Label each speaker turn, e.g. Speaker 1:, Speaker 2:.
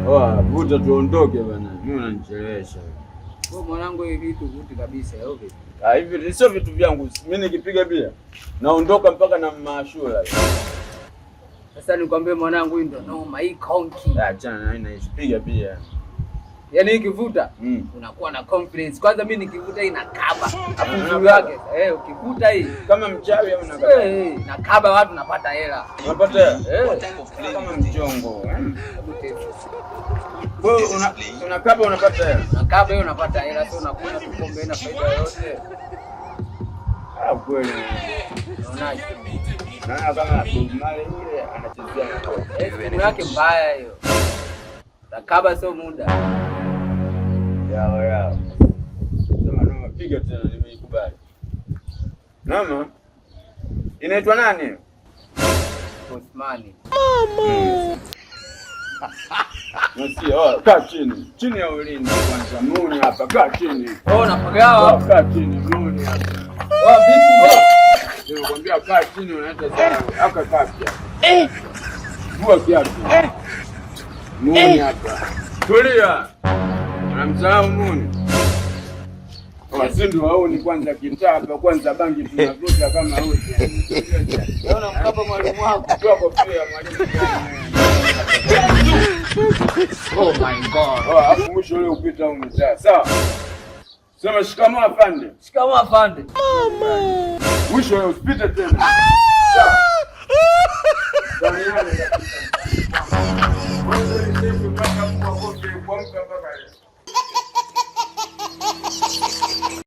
Speaker 1: Vuta tuondoke bana. Mimi unanichelewesha.
Speaker 2: Wewe mwanangu, hivi vitu vuti kabisa. Okay.
Speaker 1: Hivi sio vitu vyangu. Mimi nikipiga bia naondoka mpaka na mashula.
Speaker 2: Sasa nikwambie mwanangu, hii ndo noma, hii konki.
Speaker 1: Achana na haina isipiga bia.
Speaker 2: Yaani ikivuta unakuwa na confidence. Kwanza mimi nikivuta hii nakaba. Hapo uzuri wake. Ukivuta hii
Speaker 1: kama mchawi au nakaba.
Speaker 2: Nakaba watu napata hela.
Speaker 1: Unapata hela? Kama mchongo. Wewe unakaba unapata hela.
Speaker 2: Nakaba hiyo unapata hela, sio unakunywa pombe na faida yote.
Speaker 1: Kweli.
Speaker 2: Unaonaje?
Speaker 1: Na kama mali ile anachezea
Speaker 2: na yake mbaya hiyo. Nakaba sio muda.
Speaker 1: Yao. Sema noma, piga tena, nimeikubali. Mama. Inaitwa nani?
Speaker 2: Osmani.
Speaker 1: Mama. Nasio, kaa chini. Chini ya ulinzi kwanza. Muni hapa, kaa chini.
Speaker 2: Napagawa.
Speaker 1: Kaa chini, muni hapa.
Speaker 2: Vipi?
Speaker 1: Nimekwambia kaa chini, unaita sana. Aka kaa pia. Vua kiatu. Muni hapa. Tulia. Unamsahau Muni. Wasindu wao ni kwanza kitapa, kwanza bangi tunavuta kama wote.
Speaker 2: Unaona mkapa mwalimu wako.
Speaker 1: Toa kofia mwalimu.
Speaker 2: Oh my God.
Speaker 1: Hapo mwisho leo upita huko mtaa. Sawa. Sema shikamoo afande.
Speaker 2: Shikamoo afande.
Speaker 3: Mama.
Speaker 1: Mwisho leo usipite tena. Sawa. Kwa nini? Wewe ndio unataka kuamka